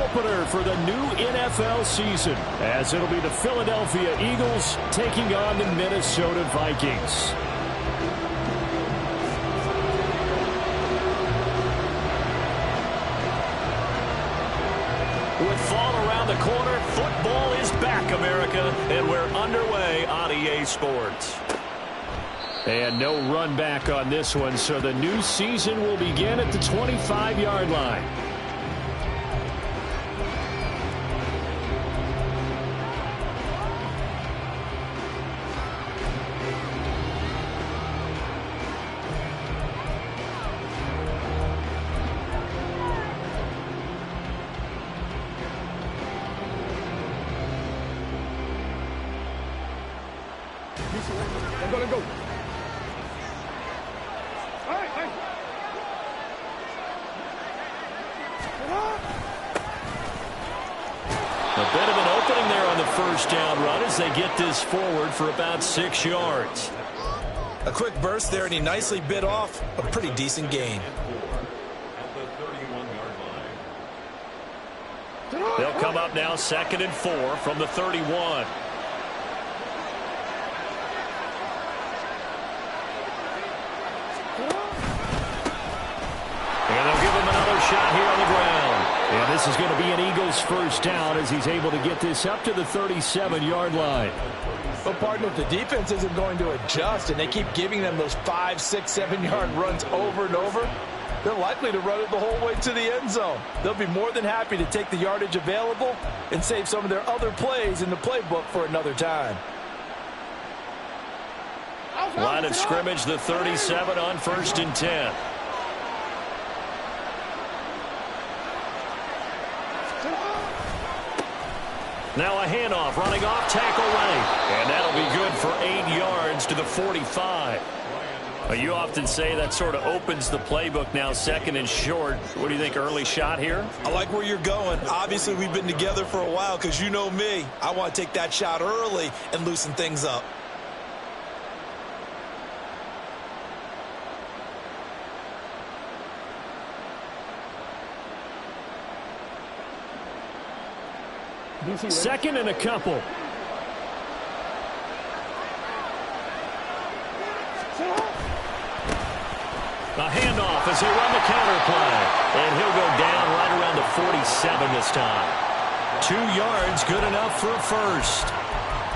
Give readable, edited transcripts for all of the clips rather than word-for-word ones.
opener for the new NFL season, as it'll be the Philadelphia Eagles taking on the Minnesota Vikings. With fall around the corner, football is back, America, and we're underway on EA Sports. And no run back on this one, so the new season will begin at the 25-yard line. They're gonna go. A bit of an opening there on the first down run as they get this forward for about 6 yards. A quick burst there, and he nicely bit off a pretty decent gain. They'll come up now 2nd and 4 from the 31. And they'll give him another shot here on the ground. And this is going to be an Eagles first down as he's able to get this up to the 37-yard line. Well, partner, if the defense isn't going to adjust and they keep giving them those 5, 6, 7-yard runs over and over, they're likely to run it the whole way to the end zone. They'll be more than happy to take the yardage available and save some of their other plays in the playbook for another time. Line of scrimmage, the 37 on 1st and 10. Now a handoff, running off, tackle right. And that'll be good for 8 yards to the 45. You often say that sort of opens the playbook now, 2nd and short. What do you think, early shot here? I like where you're going. Obviously, we've been together for a while because you know me. I want to take that shot early and loosen things up. Second and a couple. A handoff as they run the counter play. And he'll go down right around the 47 this time. 2 yards, good enough for a first.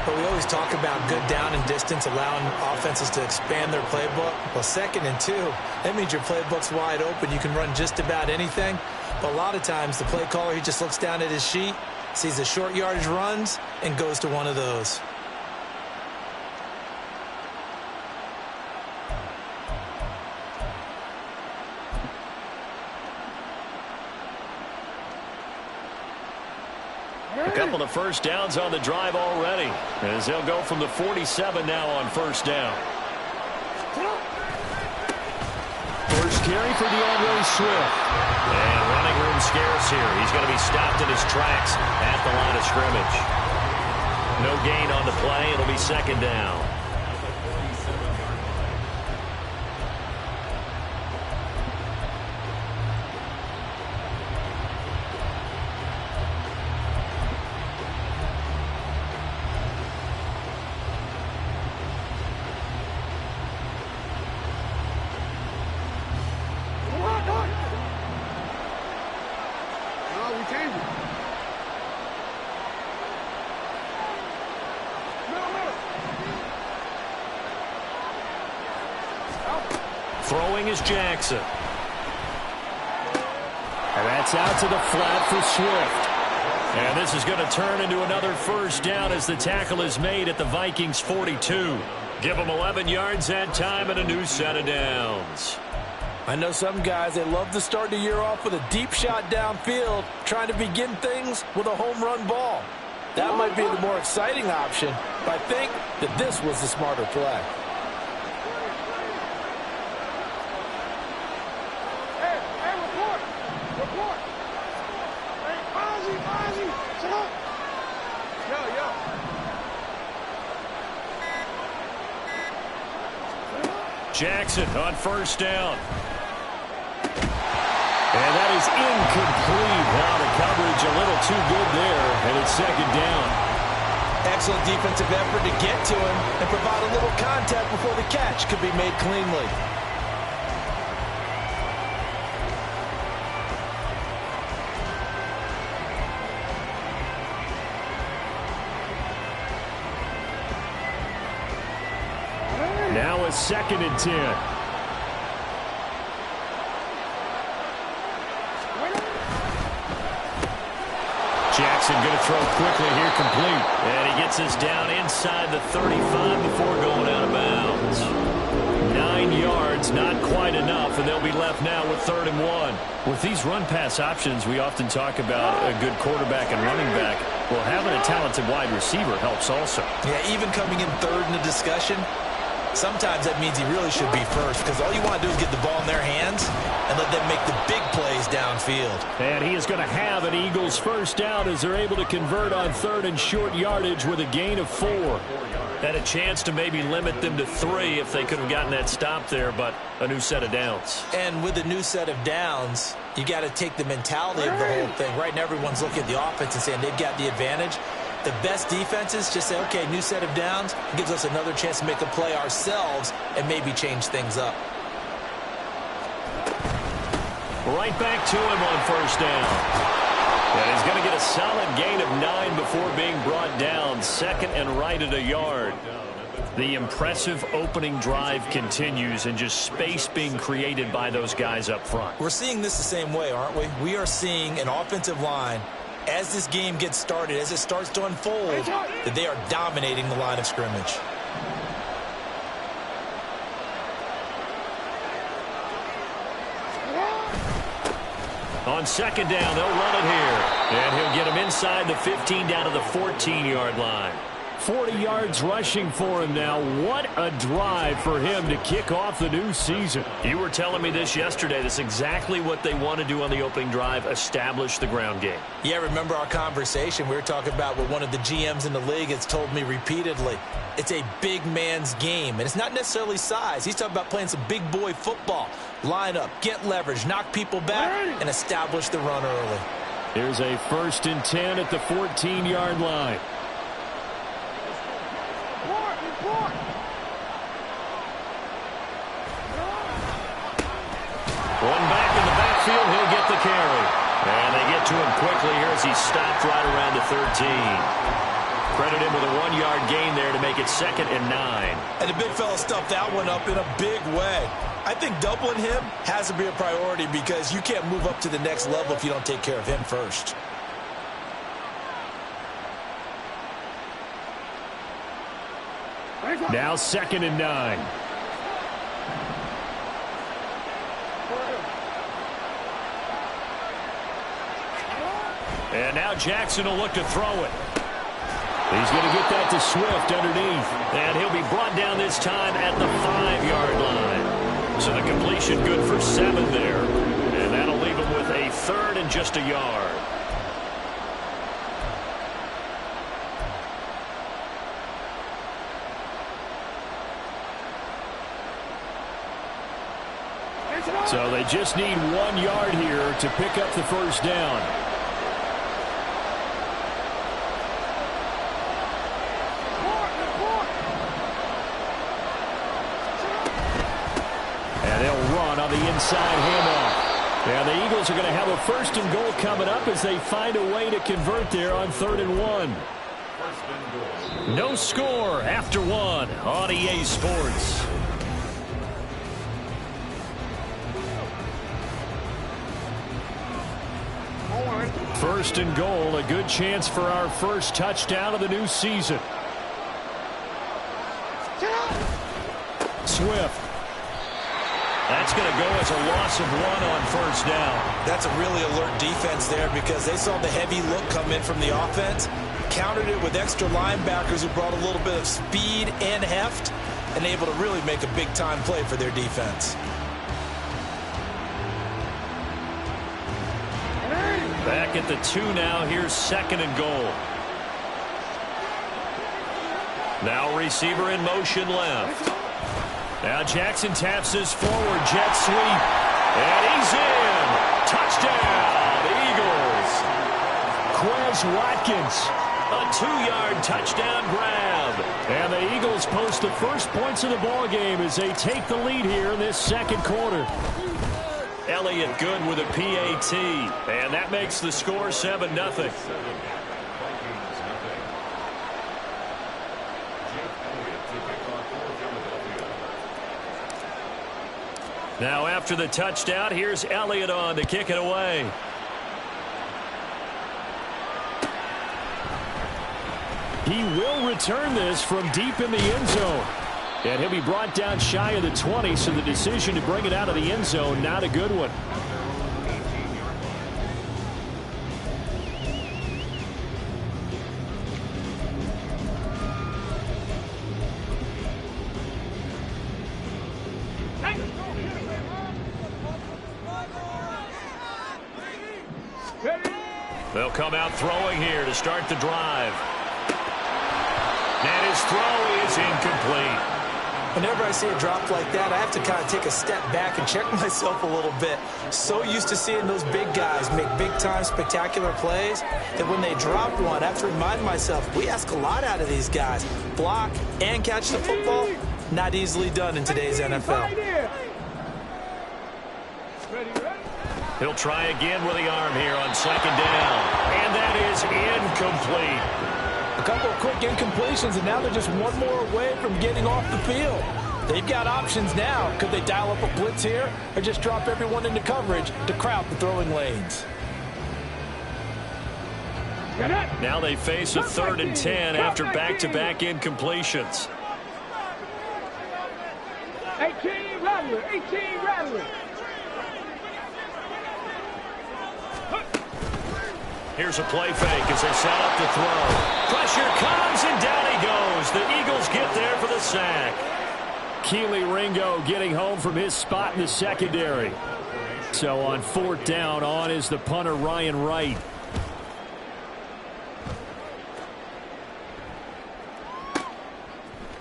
But we always talk about good down and distance, allowing offenses to expand their playbook. Well, 2nd and 2, that means your playbook's wide open. You can run just about anything. But a lot of times, the play caller, he just looks down at his sheet, sees the short yardage runs, and goes to one of those. A couple of first downs on the drive already, as they'll go from the 47 now on 1st down. First carry for DeAndre Swift. And running room scarce here. He's going to be stopped in his tracks at the line of scrimmage. No gain on the play. It'll be 2nd down. Throwing is Jackson. And that's out to the flat for Swift. And this is going to turn into another first down as the tackle is made at the Vikings 42. Give them 11 yards that time and a new set of downs. I know some guys, they love to start the year off with a deep shot downfield, trying to begin things with a home run ball. That might be the more exciting option, but I think that this was the smarter play. Jackson on 1st down. And that is incomplete. Now the coverage a little too good there, and it's second down. Excellent defensive effort to get to him and provide a little contact before the catch could be made cleanly. Now a 2nd and 10. Jackson going to throw quickly here, complete. And he gets us down inside the 35 before going out of bounds. 9 yards, not quite enough, and they'll be left now with 3rd and 1. With these run-pass options, we often talk about a good quarterback and running back. Well, having a talented wide receiver helps also. Yeah, even coming in 3rd in the discussion, sometimes that means he really should be first because all you want to do is get the ball in their hands and let them make the big plays downfield. And he is going to have an Eagles first down as they're able to convert on 3rd and short yardage with a gain of 4. Had a chance to maybe limit them to 3 if they could have gotten that stop there, but a new set of downs. And with a new set of downs, you got to take the mentality of the whole thing. Right now everyone's looking at the offense and saying they've got the advantage. The best defenses just say, okay, new set of downs. It gives us another chance to make a play ourselves and maybe change things up. Right back to him on 1st down. And he's going to get a solid gain of 9 before being brought down. 2nd and right at a yard. The impressive opening drive continues and just space being created by those guys up front. We're seeing this the same way, aren't we? We are seeing an offensive line as this game gets started, as it starts to unfold, that they are dominating the line of scrimmage. On 2nd down, they'll run it here. And he'll get him inside the 15 down to the 14-yard line. 40 yards rushing for him now. What a drive for him to kick off the new season. You were telling me this yesterday. That's exactly what they want to do on the opening drive, establish the ground game. Yeah, remember our conversation. We were talking about what one of the GMs in the league has told me repeatedly. It's a big man's game, and it's not necessarily size. He's talking about playing some big boy football. Line up, get leverage, knock people back, and establish the run early. Here's a 1st and 10 at the 14-yard line. One back in the backfield, he'll get the carry. And they get to him quickly here as he stopped right around the 13. Credit him with a 1-yard gain there to make it 2nd and 9. And the big fella stuffed that one up in a big way. I think doubling him has to be a priority because you can't move up to the next level if you don't take care of him first. Now 2nd and 9. And now Jackson will look to throw it. He's going to get that to Swift underneath. And he'll be brought down this time at the 5-yard line. So the completion good for 7 there. And that'll leave him with a 3rd and just a yard. So they just need 1 yard here to pick up the first down. And they'll run on the inside handoff. And the Eagles are going to have a 1st and goal coming up as they find a way to convert there on 3rd and 1. No score after 1 on EA Sports. First and goal, a good chance for our first touchdown of the new season. Swift. That's going to go as a loss of 1 on 1st down. That's a really alert defense there because they saw the heavy look come in from the offense, countered it with extra linebackers who brought a little bit of speed and heft, and able to really make a big-time play for their defense. Back at the 2 now. Here's 2nd and goal. Now receiver in motion left. Now Jackson taps this forward jet sweep. And he's in. Touchdown, Eagles. Quez Watkins. A 2-yard touchdown grab. And the Eagles post the first points of the ball game as they take the lead here in this second quarter. Elliott good with a PAT. And that makes the score 7-0. Now after the touchdown, here's Elliott on to kick it away. He will return this from deep in the end zone. And he'll be brought down shy of the 20, so the decision to bring it out of the end zone, not a good one. They'll come out throwing here to start the drive. And his throw is incomplete. Whenever I see a drop like that, I have to kind of take a step back and check myself a little bit. So used to seeing those big guys make big-time spectacular plays that when they drop one, I have to remind myself, we ask a lot out of these guys. Block and catch the football, not easily done in today's NFL. He'll try again with the arm here on second down. And that is incomplete. A couple of quick incompletions, and now they're just one more away from getting off the field. They've got options now. Could they dial up a blitz here or just drop everyone into coverage to crowd the throwing lanes? Now they face a 3rd and 10 after back-to-back incompletions. 18 Rattler, 18 Rattler. Here's a play fake as they set up the throw. Pressure comes, and down he goes. The Eagles get there for the sack. Keely Ringo getting home from his spot in the secondary. So on 4th down, on is the punter Ryan Wright.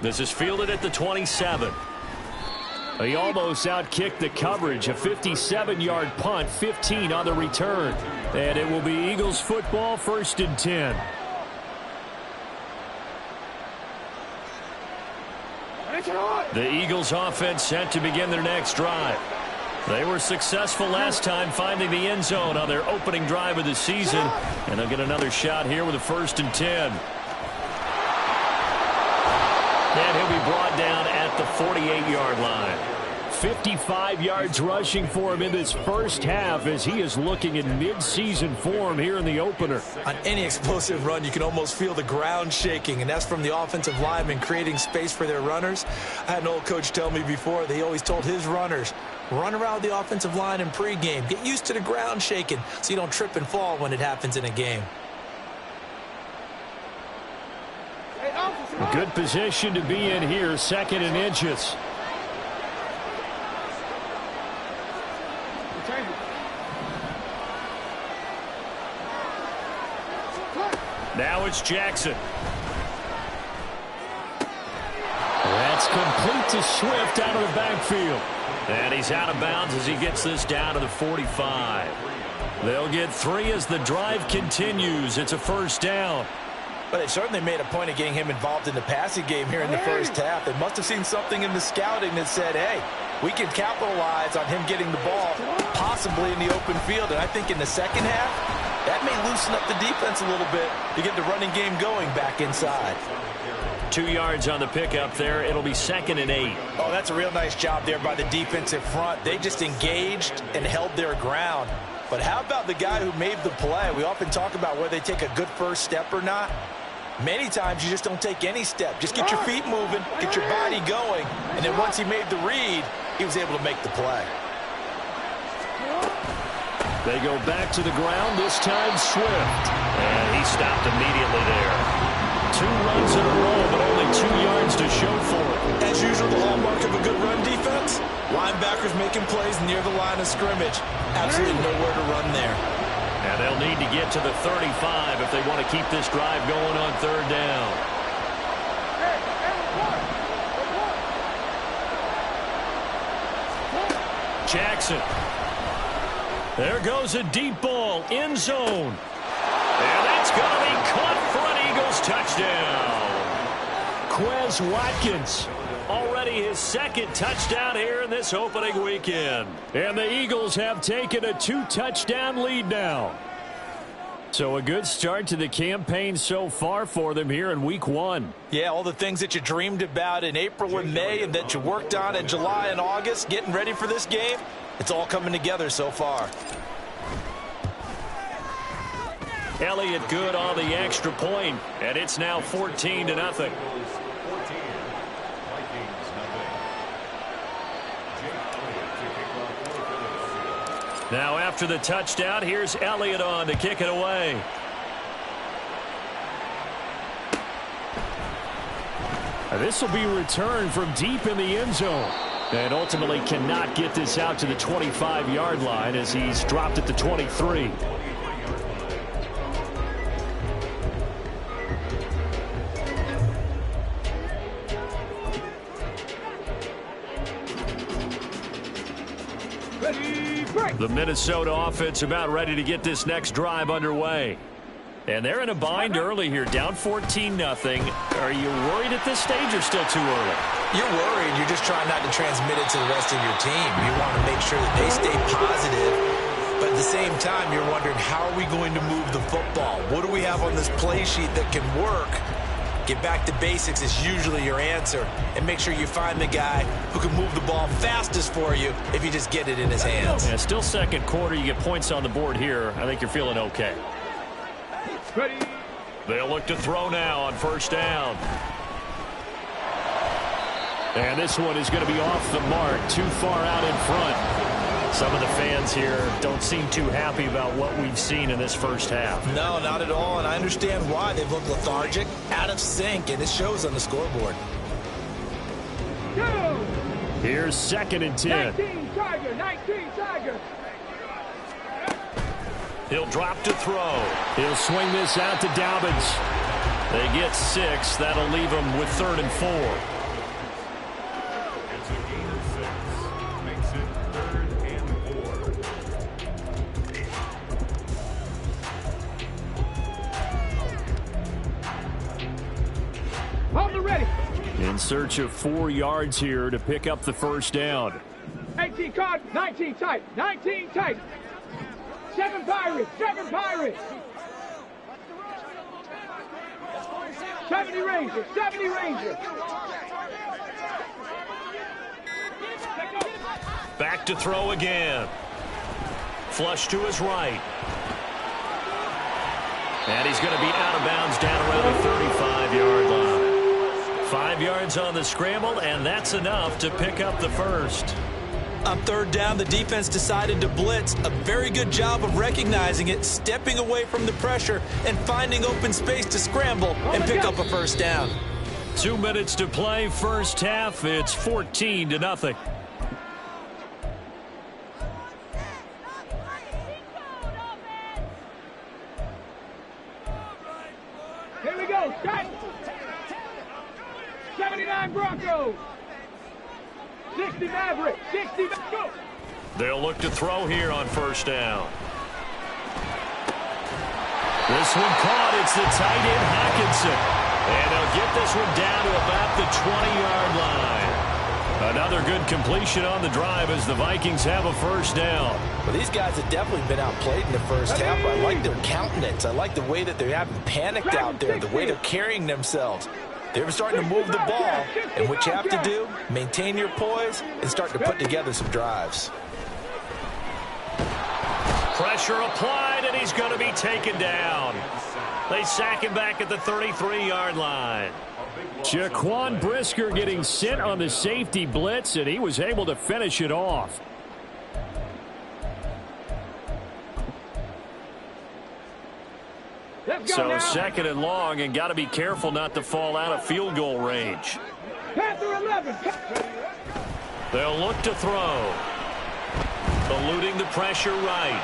This is fielded at the 27. He almost outkicked the coverage. A 57-yard punt, 15 on the return. And it will be Eagles football, 1st and 10. The Eagles offense set to begin their next drive. They were successful last time finding the end zone on their opening drive of the season. And they'll get another shot here with a 1st and 10. And he'll be brought down at the 48-yard line. 55 yards rushing for him in this first half as he is looking in mid-season form here in the opener. On any explosive run, you can almost feel the ground shaking, and that's from the offensive linemen creating space for their runners. I had an old coach tell me before, they always told his runners, run around the offensive line in pregame. Get used to the ground shaking so you don't trip and fall when it happens in a game. A good position to be in here, 2nd and inches. Now it's Jackson. That's complete to Swift out of the backfield. And he's out of bounds as he gets this down to the 45. They'll get 3 as the drive continues. It's a 1st down. But they certainly made a point of getting him involved in the passing game here in the first half. They must have seen something in the scouting that said, hey, we can capitalize on him getting the ball, possibly in the open field. And I think in the second half, that may loosen up the defense a little bit to get the running game going back inside. 2 yards on the pickup there. It'll be 2nd and 8. Oh, that's a real nice job there by the defensive front. They just engaged and held their ground. But how about the guy who made the play? We often talk about whether they take a good first step or not. Many times you just don't take any step. Just get your feet moving, get your body going, and then once he made the read, he was able to make the play. They go back to the ground, this time Swift. And he stopped immediately there. 2 runs in a row, but only 2 yards to show for it. As usual, the hallmark of a good run defense, linebackers making plays near the line of scrimmage. Absolutely nowhere to run there. And they'll need to get to the 35 if they want to keep this drive going on 3rd down. Jackson. There goes a deep ball, end zone. And that Quez Watkins. Already his second touchdown here in this opening weekend. And the Eagles have taken a 2-touchdown lead now. So a good start to the campaign so far for them here in week 1. Yeah, all the things that you dreamed about in April and May and that you worked on in July and August, getting ready for this game, it's all coming together so far. Elliott good on the extra point, and it's now 14-0. Now after the touchdown, here's Elliott on to kick it away. This will be returned from deep in the end zone. And ultimately cannot get this out to the 25-yard line as he's dropped at the 23. The Minnesota offense about ready to get this next drive underway. And they're in a bind early here, down 14-0. Are you worried at this stage or still too early? You're worried. You're just trying not to transmit it to the rest of your team. You want to make sure that they stay positive. But at the same time, you're wondering, how are we going to move the football? What do we have on this play sheet that can work? Get back to basics is usually your answer. And make sure you find the guy who can move the ball fastest for you if you just get it in his hands. Yeah, still second quarter. You get points on the board here. I think you're feeling okay. Ready. They'll look to throw now on first down. And this one is going to be off the mark, too far out in front. Some of the fans here don't seem too happy about what we've seen in this first half. No, not at all, and I understand why. They've looked lethargic, out of sync, and it shows on the scoreboard. Go. Here's 2nd and 10. 19 Tiger, 19 Tiger. He'll drop to throw. He'll swing this out to Dobbins. They get 6. That'll leave them with 3rd and 4. In search of 4 yards here to pick up the first down. 18 card, 19 tight, 19 tight. 7 Pirates, 7 Pirates. 70 Rangers, 70 Rangers. Back to throw again. Flush to his right. And he's going to be out of bounds down around the 35-yard line. 5 yards on the scramble, and that's enough to pick up the first. On 3rd down, the defense decided to blitz. A very good job of recognizing it, stepping away from the pressure, and finding open space to scramble and pick up a first down. 2 minutes to play, first half. It's 14-0. Here we go, start. 79 Broncos. 60 Mavericks. 60 go. They'll look to throw here on first down. This one caught. It's the tight end Hockenson. And they'll get this one down to about the 20-yard line. Another good completion on the drive as the Vikings have a first down. Well, these guys have definitely been outplayed in the first half. I like their countenance. I like the way that they haven't panicked out there, the way they're carrying themselves. They're starting to move the ball, and what you have to do, maintain your poise and start to put together some drives. Pressure applied, and he's going to be taken down. They sack him back at the 33-yard line. Jaquan Brisker getting sent on the safety blitz, and he was able to finish it off. So 2nd and long, and got to be careful not to fall out of field goal range. Panther 11. They'll look to throw. Eluding the pressure right.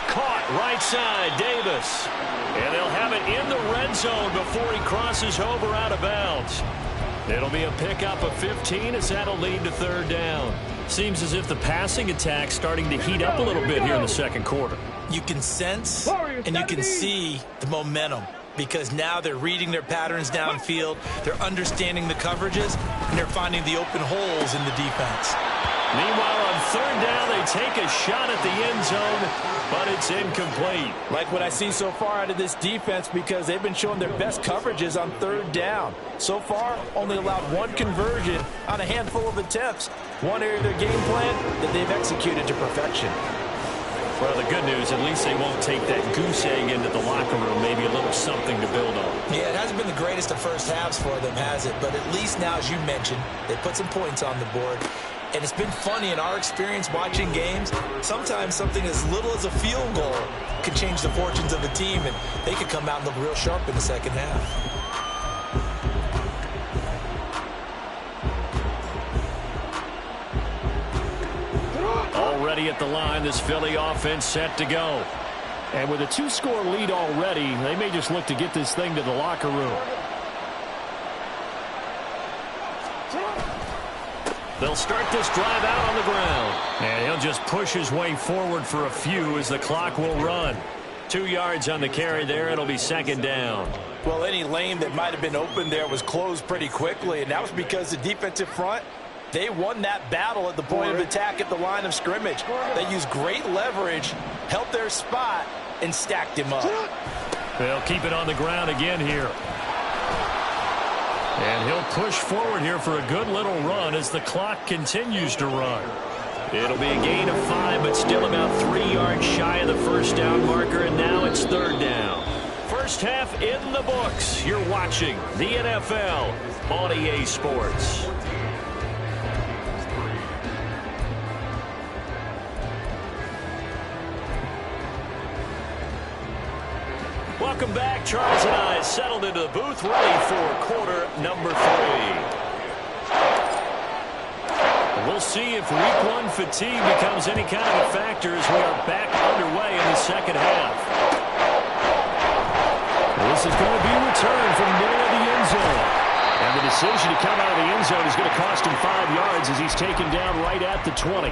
Caught right side, Davis. And they'll have it in the red zone before he crosses over out of bounds. It'll be a pickup of 15 as that'll lead to 3rd down. Seems as if the passing attack's starting to heat up a little bit here in the second quarter. You can sense and you can see the momentum. because now they're reading their patterns downfield, they're understanding the coverages, and they're finding the open holes in the defense. Meanwhile, on third down, they take a shot at the end zone, but it's incomplete. Like what I see so far out of this defense, because they've been showing their best coverages on third down. So far, only allowed one conversion on a handful of attempts. One area of their game plan that they've executed to perfection. Well, the good news, at least they won't take that goose egg into the locker room, maybe a little something to build on. Yeah, it hasn't been the greatest of first halves for them, has it? But at least now, as you mentioned, they put some points on the board. And it's been funny in our experience watching games. Sometimes something as little as a field goal can change the fortunes of a team, and they could come out and look real sharp in the second half. Already at the line, this Philly offense set to go. And with a 2-score lead already, they may just look to get this thing to the locker room. They'll start this drive out on the ground. And he'll just push his way forward for a few as the clock will run. 2 yards on the carry there. It'll be second down. Well, any lane that might have been open there was closed pretty quickly, and that was because the defensive front, they won that battle at the point of attack at the line of scrimmage. They used great leverage, held their spot, and stacked him up. They'll keep it on the ground again here. And he'll push forward here for a good little run as the clock continues to run. It'll be a gain of 5, but still about 3 yards shy of the first down marker, and now it's third down. First half in the books. You're watching the NFL on EA Sports. Welcome back. Charles and I settled into the booth, ready for quarter number 3. We'll see if week 1 fatigue becomes any kind of a factor as we are back underway in the second half. This is going to be returned from near the end zone. And the decision to come out of the end zone is going to cost him 5 yards as he's taken down right at the 20.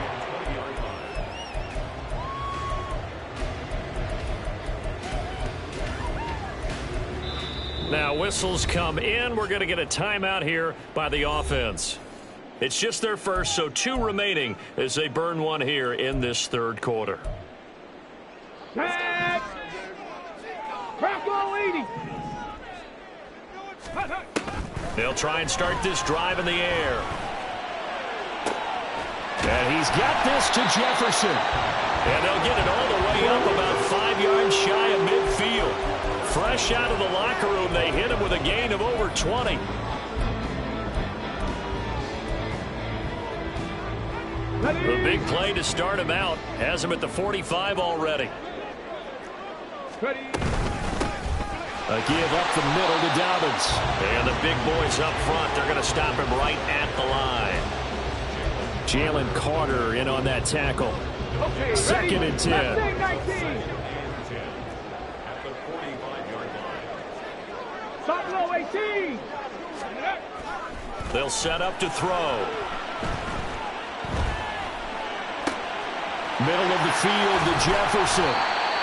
Now whistles come in. We're going to get a timeout here by the offense. It's just their first, so 2 remaining as they burn one here in this third quarter. Set. Crack on leading. They'll try and start this drive in the air. And he's got this to Jefferson. And they'll get it all the way up about 5 yards shy of midfield. Fresh out of the locker room, they hit him with a gain of over 20. The big play to start him out has him at the 45 already. A give up the middle to Dobbins. And the big boys up front, they're going to stop him right at the line. Jalen Carter in on that tackle. Okay, second and 10. 19. Buffalo 18. They'll set up to throw. Middle of the field to Jefferson.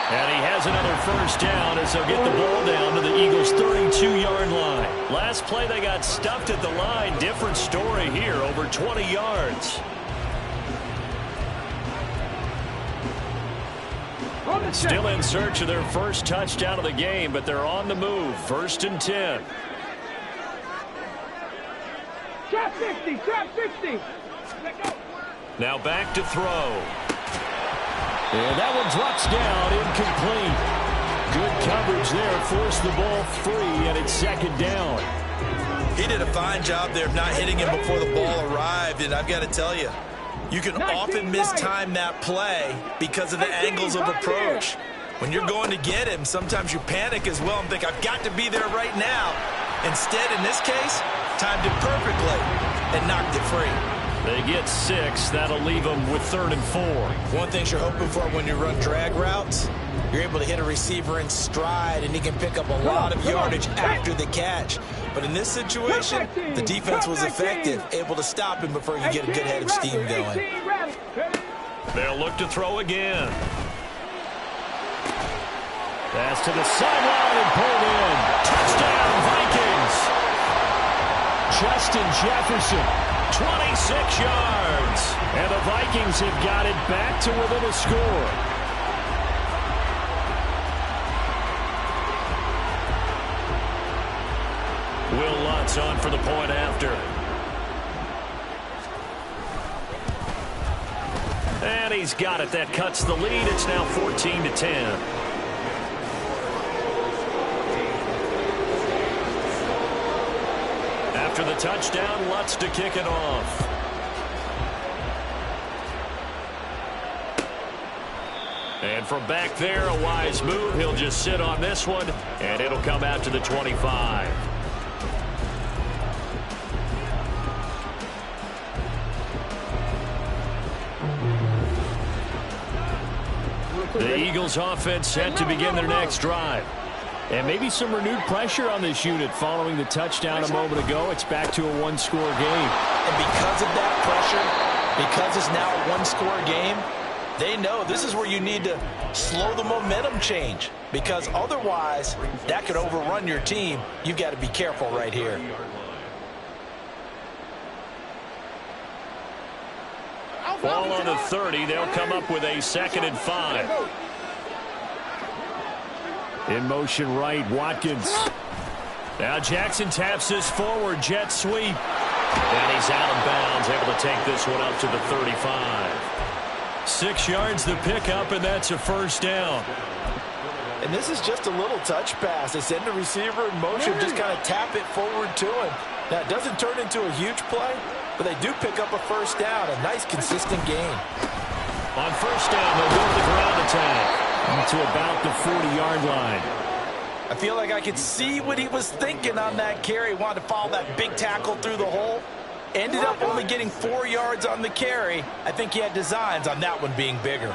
And he has another first down as they'll get the ball down to the Eagles' 32-yard line. Last play they got stuffed at the line. Different story here, over 20 yards. Still in search of their first touchdown of the game, but they're on the move. First and 10. Trap 60, trap 60. Now back to throw. And that one drops down, incomplete. Good coverage there, forced the ball free, and it's second down. He did a fine job there of not hitting him before the ball arrived, and I've got to tell you, you can often mistime that play because of the angles of approach. When you're going to get him, sometimes you panic as well and think, I've got to be there right now. Instead, in this case, timed it perfectly and knocked it free. They get 6. That'll leave them with 3rd and 4. One thing you're hoping for when you run drag routes, you're able to hit a receiver in stride, and he can pick up a lot of yardage after the catch. But in this situation, the defense was effective, able to stop him before he could get a good head of steam going. They'll look to throw again. Pass to the sideline and pulled in. Touchdown, Vikings. Justin Jefferson, 26 yards. And the Vikings have got it back to within a score. Will Lutz on for the point after. And he's got it. That cuts the lead. It's now 14-10. After the touchdown, Lutz to kick it off. And from back there, a wise move. He'll just sit on this one, and it'll come out to the 25. The Eagles offense set to begin their next drive. And maybe some renewed pressure on this unit following the touchdown a moment ago. It's back to a one-score game. And because of that pressure, because it's now a one-score game, they know this is where you need to slow the momentum change. Because otherwise, that could overrun your team. You've got to be careful right here. Ball on the 30. They'll come up with a 2nd and 5. In motion right, Watkins. Now Jackson taps this forward, jet sweep. And he's out of bounds, able to take this one up to the 35. 6 yards the pickup, and that's a first down. And this is just a little touch pass. They send the receiver in motion, just kind of tap it forward to him. Now, it doesn't turn into a huge play, but they do pick up a first down, a nice, consistent gain. On first down, they'll go to the ground attack to about the 40-yard line. I feel like I could see what he was thinking on that carry. Wanted to follow that big tackle through the hole. Ended up only getting 4 yards on the carry. I think he had designs on that one being bigger.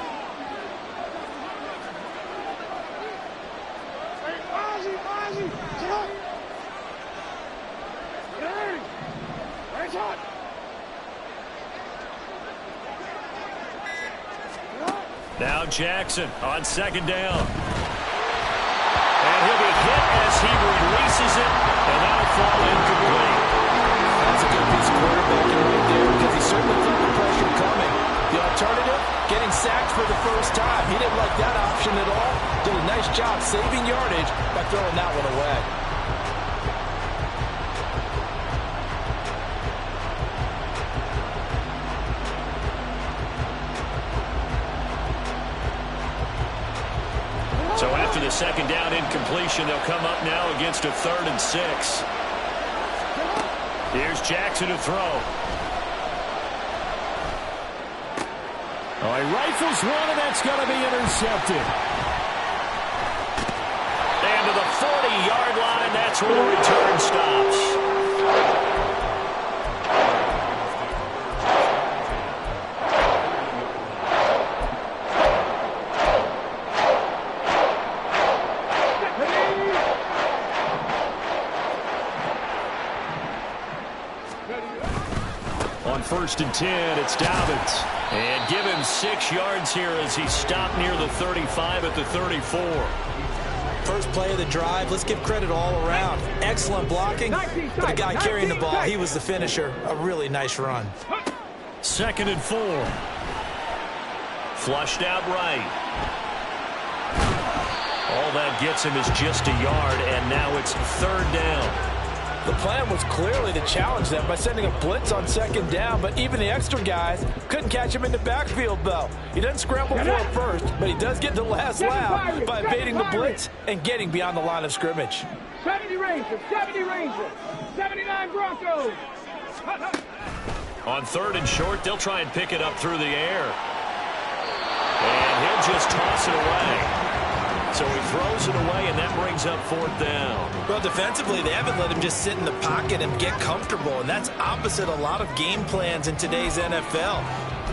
Now Jackson on 2nd down. And he'll be hit as he releases it, and that'll fall incomplete. That's a good piece of quarterbacking right there because he certainly felt the pressure coming. The alternative, getting sacked for the first time. He didn't like that option at all. Did a nice job saving yardage by throwing that one away. So after the 2nd down incompletion, they'll come up now against a 3rd and 6. Here's Jackson to throw. Oh, he rifles one, and that's going to be intercepted. And to the 40-yard line, that's where the return stops. On 1st and 10, it's Dobbins. And give him 6 yards here as he stopped near the 35 at the 34. First play of the drive. Let's give credit all around. Excellent blocking. But the guy carrying the ball, he was the finisher. A really nice run. 2nd and 4. Flushed out right. All that gets him is just a yard, and now it's 3rd down. The plan was clearly to challenge them by sending a blitz on 2nd down, but even the extra guys couldn't catch him in the backfield, though. He doesn't scramble for it first, but he does get the last laugh by evading the blitz and getting beyond the line of scrimmage. 70 Rangers, 79 Broncos. On 3rd and short, they'll try and pick it up through the air. And he'll just toss it away. So he throws it away, and that brings up 4th down. Well, defensively, they haven't let him just sit in the pocket and get comfortable, and that's opposite a lot of game plans in today's NFL.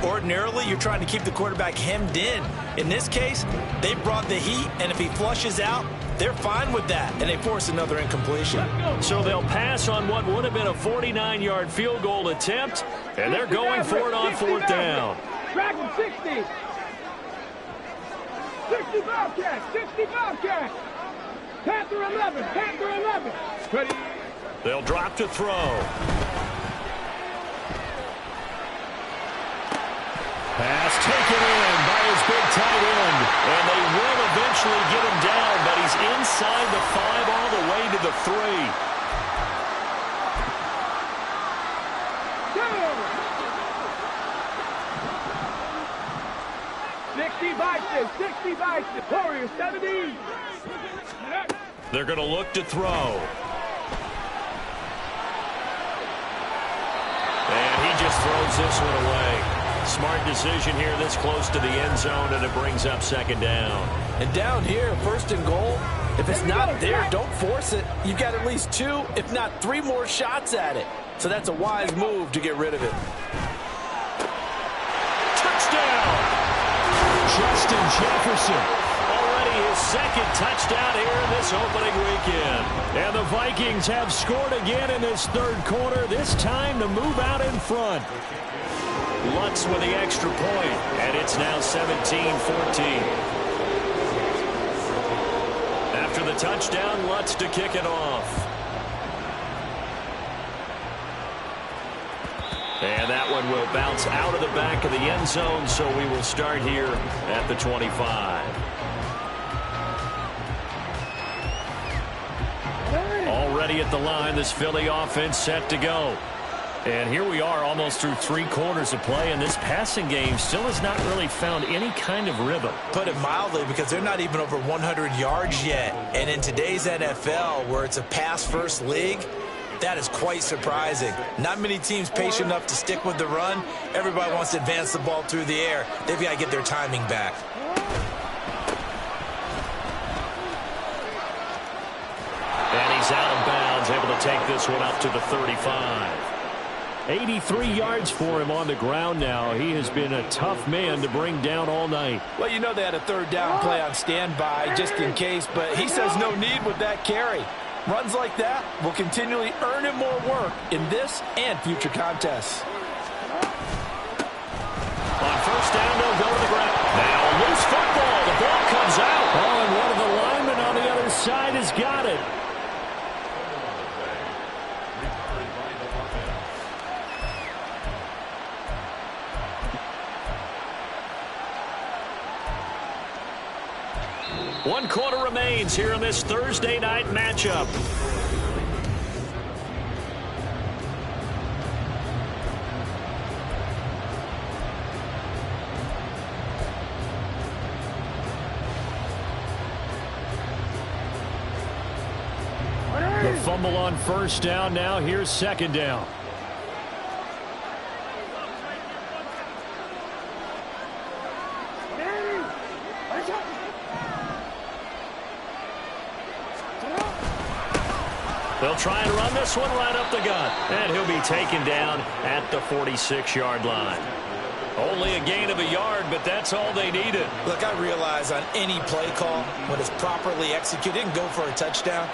Ordinarily, you're trying to keep the quarterback hemmed in. In this case, they brought the heat, and if he flushes out, they're fine with that, and they force another incompletion. So they'll pass on what would have been a 49-yard field goal attempt, and they're going for it on 4th down. Dragon 60. 60 Bobcats, 60 Bobcats. Panther 11, Panther 11. Ready. They'll drop to throw. Pass taken in by his big tight end. And they will eventually get him down, but he's inside the 5 all the way to the 3. 60 Bison, 60 Bison. Warriors 70. They're going to look to throw. And he just throws this one away. Smart decision here this close to the end zone, and it brings up second down. And down here, 1st and goal, if it's not there, don't force it. You've got at least 2, if not 3 more shots at it. So that's a wise move to get rid of it. Touchdown! Justin Jefferson. Already his 2nd touchdown here in this opening weekend. And the Vikings have scored again in this 3rd quarter, this time to move out in front. Lutz with the extra point, and it's now 17-14. After the touchdown, Lutz to kick it off. And that one will bounce out of the back of the end zone, so we will start here at the 25. Already at the line, this Philly offense set to go. And here we are almost through 3 quarters of play, and this passing game still has not really found any kind of rhythm. Put it mildly, because they're not even over 100 yards yet. And in today's NFL, where it's a pass-first league, that is quite surprising. Not many teams patient enough to stick with the run. Everybody wants to advance the ball through the air. They've got to get their timing back. And he's out of bounds, able to take this one up to the 35. 83 yards for him on the ground now. He has been a tough man to bring down all night. Well, you know they had a 3rd down play on standby just in case, but he says no need with that carry. Runs like that will continually earn him more work in this and future contests. On 1st down, they'll go to the ground. Now, loose football. The ball comes out. Oh, and one of the linemen on the other side has got it. One quarter remains here in this Thursday night matchup. The fumble on 1st down. Now here's 2nd down. They'll try and run this one right up the gut. And he'll be taken down at the 46-yard line. Only a gain of a yard, but that's all they needed. Look, I realize on any play call, when it's properly executed, and go for a touchdown.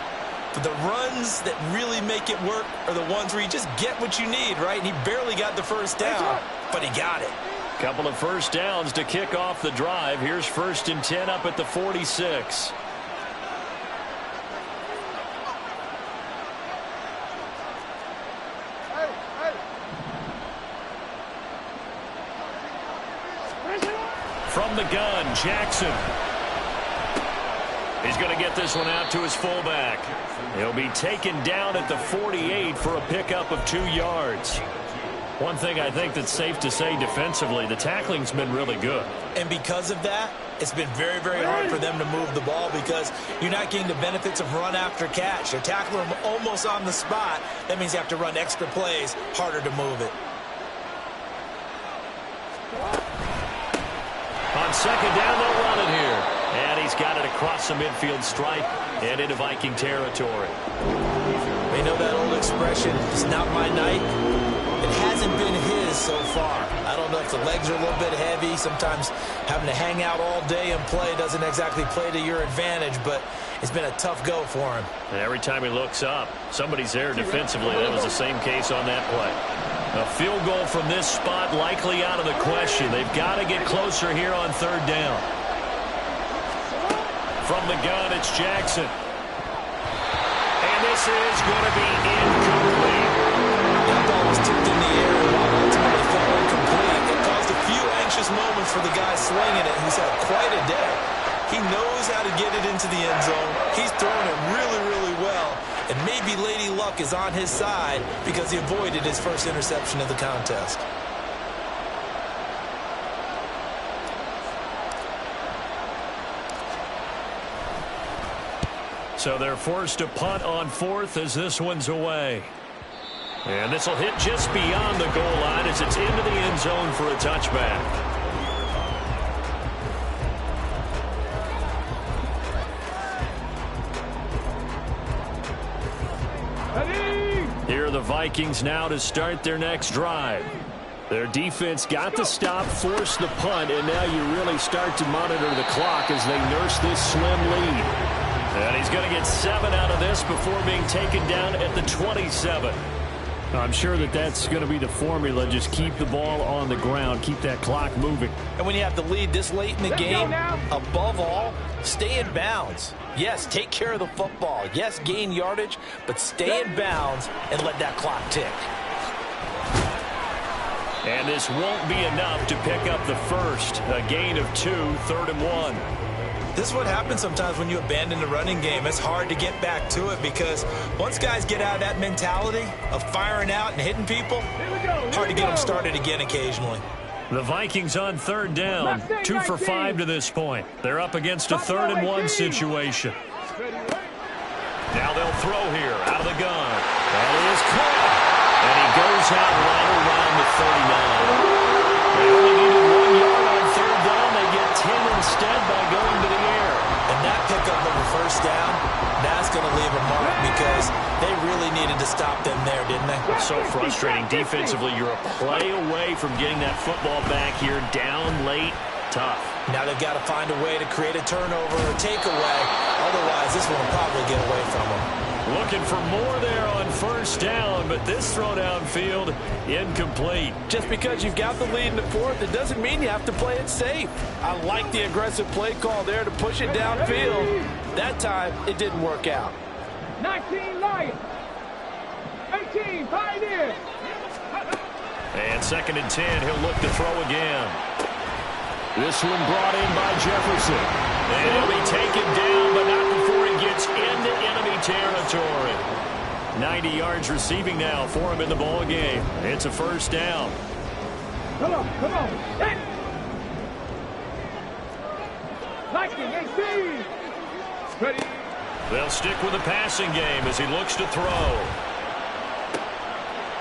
But the runs that really make it work are the ones where you just get what you need, right? And he barely got the 1st down, but he got it. Couple of 1st downs to kick off the drive. Here's 1st and 10 up at the 46. From the gun, Jackson. He's going to get this one out to his fullback. He'll be taken down at the 48 for a pickup of 2 yards. One thing I think that's safe to say defensively, the tackling's been really good. And because of that, it's been very, very hard for them to move the ball because you're not getting the benefits of run after catch. You're tackling them almost on the spot. That means you have to run extra plays, harder to move it. On 2nd down, they'll run it here. And he's got it across the midfield stripe and into Viking territory. You know that old expression, it's not my night. It hasn't been his so far. I don't know if the legs are a little bit heavy. Sometimes having to hang out all day and play doesn't exactly play to your advantage, but it's been a tough go for him. And every time he looks up, somebody's there defensively. That was the same case on that play. A field goal from this spot likely out of the question. They've got to get closer here on 3rd down. From the gun, it's Jackson. And this is going to be incomplete. That ball was tipped in the air while ultimately fell incomplete. It caused a few anxious moments for the guy slinging it, who's had quite a day. He knows how to get it into the end zone. He's throwing it really, really well. And maybe Lady Luck is on his side because he avoided his first interception of the contest. So they're forced to punt on fourth as this one's away. And this will hit just beyond the goal line as it's into the end zone for a touchback. Here are the Vikings now to start their next drive. Their defense got the stop, forced the punt, and now you really start to monitor the clock as they nurse this slim lead. And he's going to get 7 out of this before being taken down at the 27. I'm sure that that's going to be the formula. Just keep the ball on the ground. Keep that clock moving. And when you have the lead this late in the game, above all, stay in bounds. Yes, take care of the football. Yes, gain yardage, but stay in bounds and let that clock tick. And this won't be enough to pick up the first. A gain of 2, 3rd and 1. This is what happens sometimes when you abandon the running game. It's hard to get back to it because once guys get out of that mentality of firing out and hitting people, hard to get them started again occasionally. The Vikings on 3rd down, 2 for 5 to this point. They're up against a 3rd and 1 situation. Now they'll throw here out of the gun. That is caught. And he goes out right around the 39. They only needed 1 yard on 3rd down. They get 10 instead by going to the air. And that pickup of a first down, that's going to leave a mark because they really needed to stop them there, didn't they? It's so frustrating. Defensively, you're a play away from getting that football back here. Down late, tough. Now they've got to find a way to create a turnover or takeaway. Otherwise, this one will probably get away from them. Looking for more there on 1st down, but this throw downfield, incomplete. Just because you've got the lead in the 4th, it doesn't mean you have to play it safe. I like the aggressive play call there to push it downfield. That time, it didn't work out. 19 Lions. 18 Pioneers. And 2nd and 10, he'll look to throw again. This one brought in by Jefferson. And he'll be taken down, but not before he gets into enemy territory. 90 yards receiving now for him in the ball game. It's a 1st down. Come on. Hey. 19, 18. Ready. They'll stick with the passing game as he looks to throw.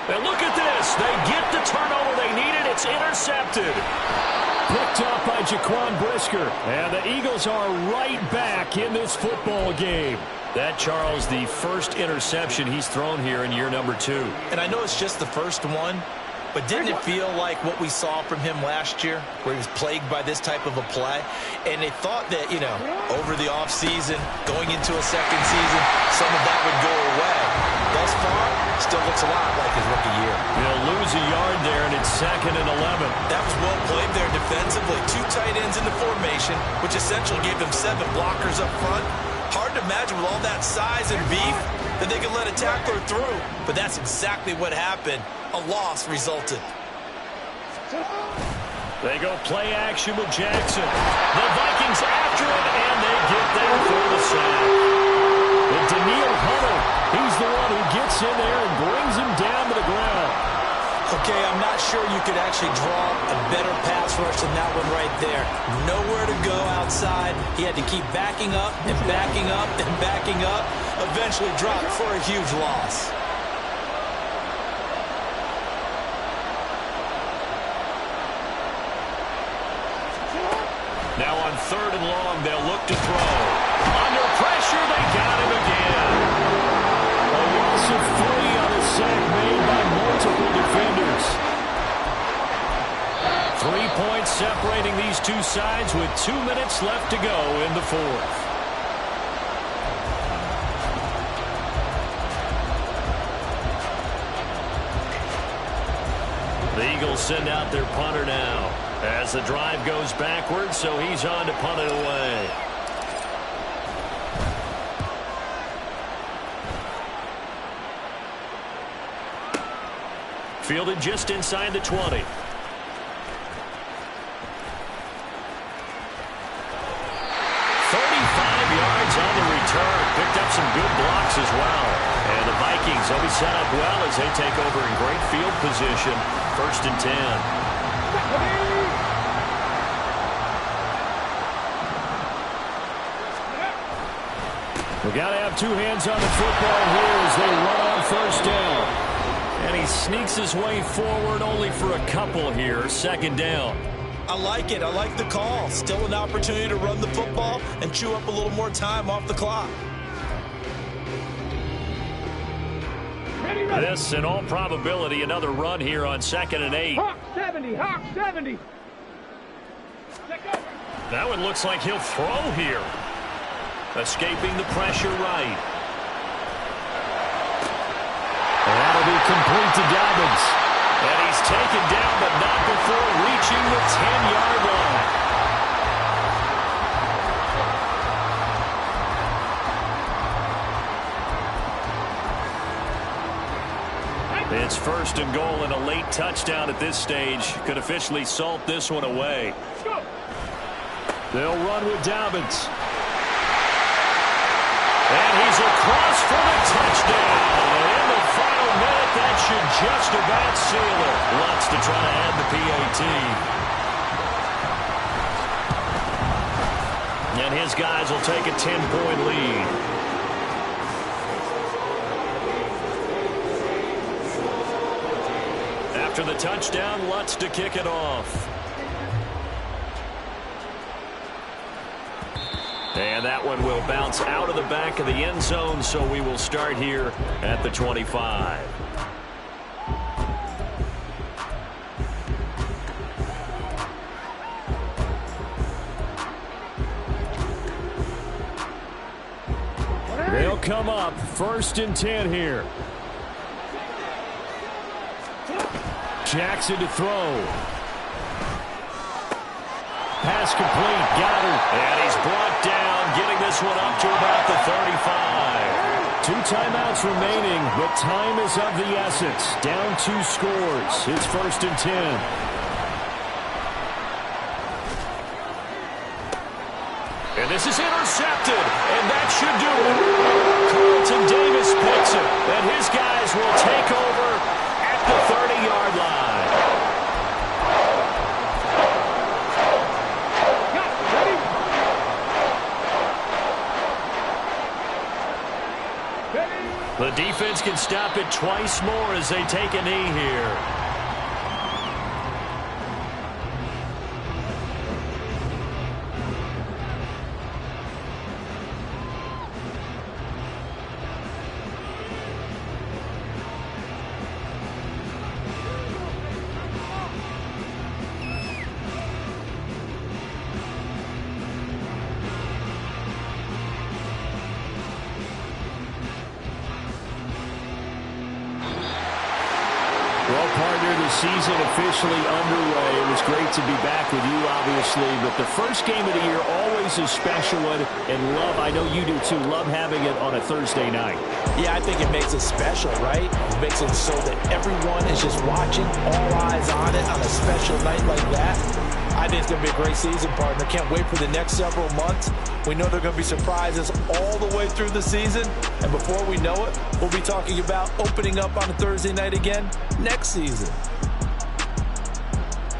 And look at this. They get the turnover they needed. It's intercepted. Picked up by Jaquan Brisker. And the Eagles are right back in this football game. That, Charles, the first interception he's thrown here in year number 2. And I know it's just the first one, but didn't it feel like what we saw from him last year, where he was plagued by this type of a play? And they thought that, over the offseason, going into a second season, some of that would go away. Thus far, still looks a lot like his rookie year. They'll lose a yard there, and it's 2nd and 11. That was well played there defensively. 2 tight ends in the formation, which essentially gave them 7 blockers up front. Hard to imagine with all that size and beef that they could let a tackler through. But that's exactly what happened. A loss resulted. They go play action with Jackson. The Vikings after him, and they get there for the sack. And Danielle Hunter, he's the one who gets in there and brings him down to the ground. Okay, I'm not sure you could actually draw a better pass rush than that one right there. Nowhere to go outside. He had to keep backing up and backing up and backing up. Eventually dropped for a huge loss. Now on 3rd and long, they'll look to throw. Under pressure, they got him again. A loss of 3 on a sack made by multiple defenders. 3 points separating these two sides with 2 minutes left to go in the 4th. The Eagles send out their punter now as the drive goes backwards, so he's on to punt it away. Fielded just inside the 20. Yards on the return. Picked up some good blocks as well. And the Vikings will be set up well as they take over in great field position. 1st and 10. We got to have two hands on the football here as they run on 1st down. And he sneaks his way forward only for a couple here. 2nd down. I like it. I like the call. Still an opportunity to run the football and chew up a little more time off the clock. This, in all probability, another run here on 2nd and 8. Hawk 70, Hawk 70. That one looks like he'll throw here. Escaping the pressure right. And that'll be complete to Dobbins. And he's taken down, but not before reaching the 10-yard line. It's 1st and goal and a late touchdown at this stage. Could officially salt this one away. They'll run with Dobbins. And he's across for the touchdown. And in the final minute, that should just about seal it. Lutz to try to add the PAT. And his guys will take a 10-point lead. After the touchdown, Lutz to kick it off. And that one will bounce out of the back of the end zone, so we will start here at the 25. They'll come up 1st and 10 here. Jackson to throw. Pass complete. Goddard. And he's brought down, getting this one up to about the 35. 2 timeouts remaining, but time is of the essence. Down 2 scores. It's 1st and 10. And this is intercepted, and that should do it. Carlton Davis picks it, and his guys will take over at the 30-yard line. The defense can stop it twice more as they take a knee here. Well, partner, the season officially underway. It was great to be back with you, obviously, but the first game of the year always a special one, and love, I know you do too, love having it on a Thursday night. Yeah, I think it makes it special, right? It makes it so that everyone is just watching, all eyes on it on a special night like that. I think it's going to be a great season, partner. Can't wait for the next several months. We know there are going to be surprises all the way through the season. And before we know it, we'll be talking about opening up on a Thursday night again next season.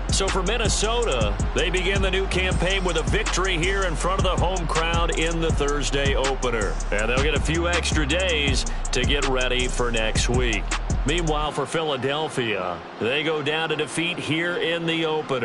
So for Minnesota, they begin the new campaign with a victory here in front of the home crowd in the Thursday opener. And they'll get a few extra days to get ready for next week. Meanwhile, for Philadelphia, they go down to defeat here in the opener.